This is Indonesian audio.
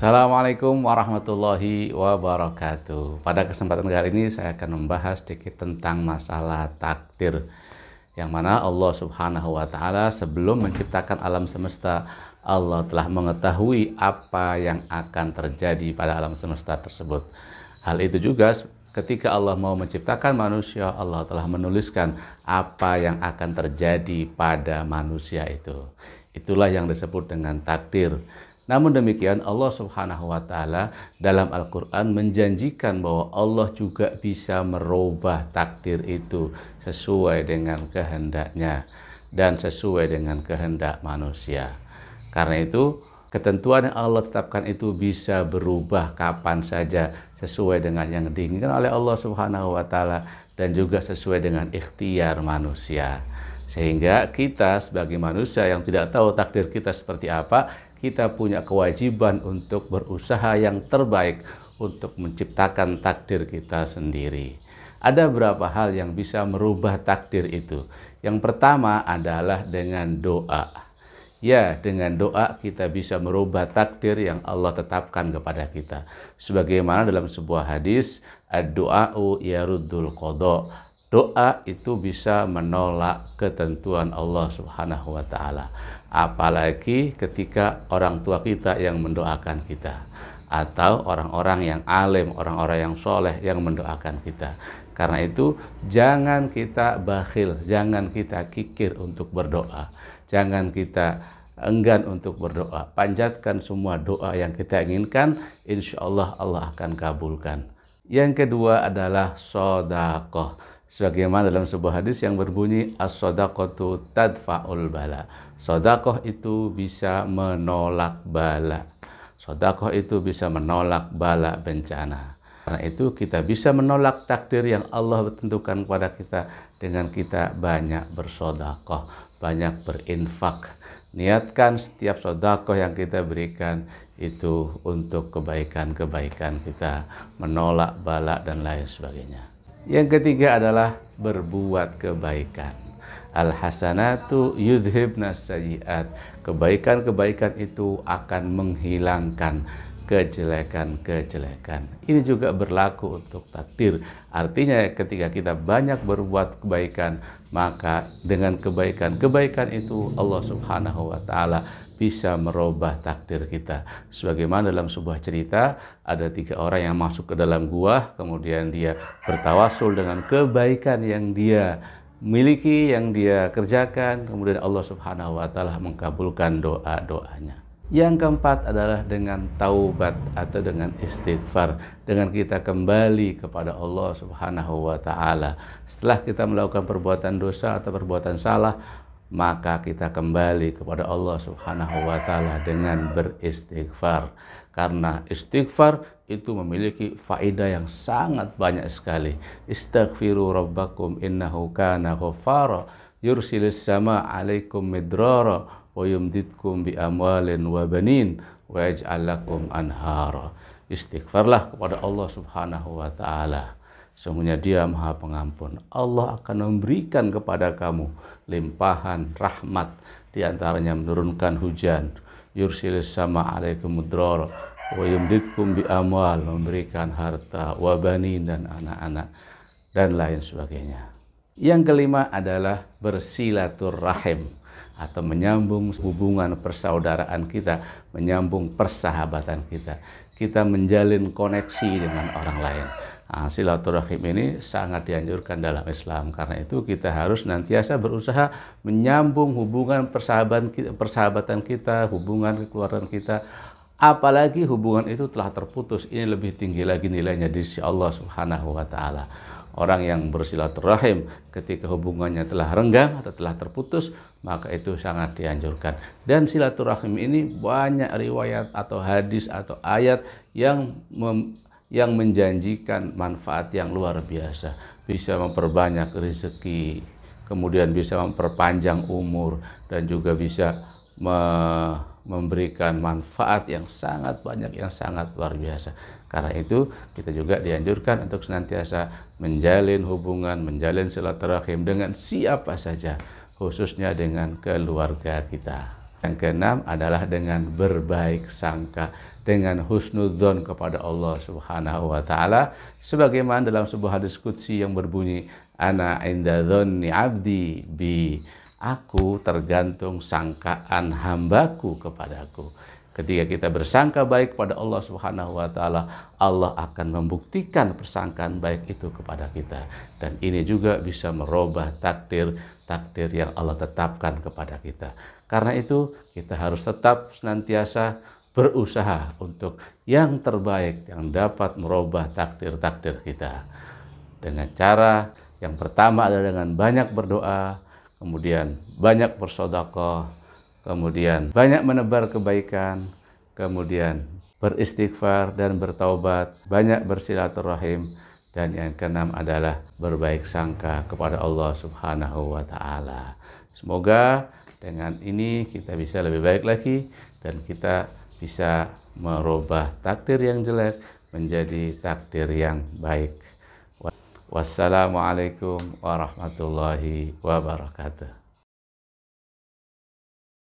Assalamualaikum warahmatullahi wabarakatuh. Pada kesempatan kali ini saya akan membahas sedikit tentang masalah takdir, yang mana Allah Subhanahu wa Ta'ala sebelum menciptakan alam semesta, Allah telah mengetahui apa yang akan terjadi pada alam semesta tersebut. Hal itu juga ketika Allah mau menciptakan manusia, Allah telah menuliskan apa yang akan terjadi pada manusia itu. Itulah yang disebut dengan takdir. Namun demikian, Allah Subhanahu wa Ta'ala dalam Al-Quran menjanjikan bahwa Allah juga bisa merubah takdir itu sesuai dengan kehendaknya dan sesuai dengan kehendak manusia. Karena itu, ketentuan yang Allah tetapkan itu bisa berubah kapan saja sesuai dengan yang diinginkan oleh Allah Subhanahu wa Ta'ala dan juga sesuai dengan ikhtiar manusia. Sehingga kita sebagai manusia yang tidak tahu takdir kita seperti apa, kita punya kewajiban untuk berusaha yang terbaik untuk menciptakan takdir kita sendiri. Ada beberapa hal yang bisa merubah takdir itu. Yang pertama adalah dengan doa. Ya, dengan doa kita bisa merubah takdir yang Allah tetapkan kepada kita. Sebagaimana dalam sebuah hadis, ad-du'a'u yaruddul qadha. Doa itu bisa menolak ketentuan Allah Subhanahu wa Ta'ala. Apalagi ketika orang tua kita yang mendoakan kita, atau orang-orang yang alim, orang-orang yang soleh yang mendoakan kita. Karena itu jangan kita bakhil, jangan kita kikir untuk berdoa, jangan kita enggan untuk berdoa. Panjatkan semua doa yang kita inginkan, insya Allah Allah akan kabulkan. Yang kedua adalah sedekah. Sebagaimana dalam sebuah hadis yang berbunyi, as-shadaqatu tadfa'ul bala. Sedekah itu bisa menolak bala. Sedekah itu bisa menolak bala bencana. Karena itu kita bisa menolak takdir yang Allah tentukan kepada kita dengan kita banyak bersedekah, banyak berinfak. Niatkan setiap sedekah yang kita berikan itu untuk kebaikan-kebaikan kita, menolak bala dan lain sebagainya. Yang ketiga adalah berbuat kebaikan. Al-hasanatu yudhibna sayyi'at. Kebaikan-kebaikan itu akan menghilangkan kejelekan-kejelekan. Ini juga berlaku untuk takdir. Artinya ketika kita banyak berbuat kebaikan, maka dengan kebaikan-kebaikan itu Allah Subhanahu wa Ta'ala bisa merubah takdir kita. Sebagaimana dalam sebuah cerita, ada 3 orang yang masuk ke dalam gua, kemudian dia bertawasul dengan kebaikan yang dia miliki, yang dia kerjakan, kemudian Allah Subhanahu wa Ta'ala mengabulkan doa-doanya. Yang keempat adalah dengan taubat atau dengan istighfar, dengan kita kembali kepada Allah Subhanahu wa Ta'ala. Setelah kita melakukan perbuatan dosa atau perbuatan salah, maka kita kembali kepada Allah Subhanahu wa Ta'ala dengan beristighfar. Karena istighfar itu memiliki faedah yang sangat banyak sekali. Istaghfiru rabbakum innahu kana ghaffara yursilis sama alaikum midrara wa yumditkum bi amwalin wa banin wa yaj'al lakum anhara. Istighfarlah kepada Allah Subhanahu wa Ta'ala. Sesungguhnya Dia Maha Pengampun. Allah akan memberikan kepada kamu limpahan rahmat, di antaranya menurunkan hujan, yursilis sama alaikum mudrar, wa yumditkum bi amwal, memberikan harta, wa banin, dan anak-anak, dan lain sebagainya. Yang kelima adalah bersilaturrahim atau menyambung hubungan persaudaraan kita, menyambung persahabatan kita. Kita menjalin koneksi dengan orang lain. Nah, silaturahim ini sangat dianjurkan dalam Islam. Karena itu kita harus nantiasa berusaha menyambung hubungan persahabatan kita, hubungan kekeluargaan kita. Apalagi hubungan itu telah terputus, ini lebih tinggi lagi nilainya di sisi Allah Subhanahu wa Ta'ala. Orang yang bersilaturahim ketika hubungannya telah renggang atau telah terputus, maka itu sangat dianjurkan. Dan silaturahim ini banyak riwayat atau hadis atau ayat yang menjanjikan manfaat yang luar biasa. Bisa memperbanyak rezeki, kemudian bisa memperpanjang umur, dan juga bisa memberikan manfaat yang sangat banyak, yang sangat luar biasa. Karena itu kita juga dianjurkan untuk senantiasa menjalin hubungan, menjalin silaturahim dengan siapa saja, khususnya dengan keluarga kita. Yang keenam adalah dengan berbaik sangka dengan husnudzon kepada Allah Subhanahu wa taala, sebagaimana dalam sebuah hadis qudsi yang berbunyi, ana inda dzanni abdi bi, aku tergantung sangkaan hambaku kepadaku. Ketika kita bersangka baik pada Allah Subhanahu wa taala, Allah akan membuktikan persangkaan baik itu kepada kita. Dan ini juga bisa merubah takdir yang Allah tetapkan kepada kita. Karena itu, kita harus tetap senantiasa berusaha untuk yang terbaik yang dapat merubah takdir kita. Dengan cara yang pertama adalah dengan banyak berdoa, kemudian banyak bersedekah, kemudian banyak menebar kebaikan, kemudian beristighfar dan bertaubat, banyak bersilaturahim, dan yang keenam adalah berbaik sangka kepada Allah Subhanahu wa taala. Semoga dengan ini kita bisa lebih baik lagi dan kita bisa merubah takdir yang jelek menjadi takdir yang baik. Wassalamualaikum warahmatullahi wabarakatuh.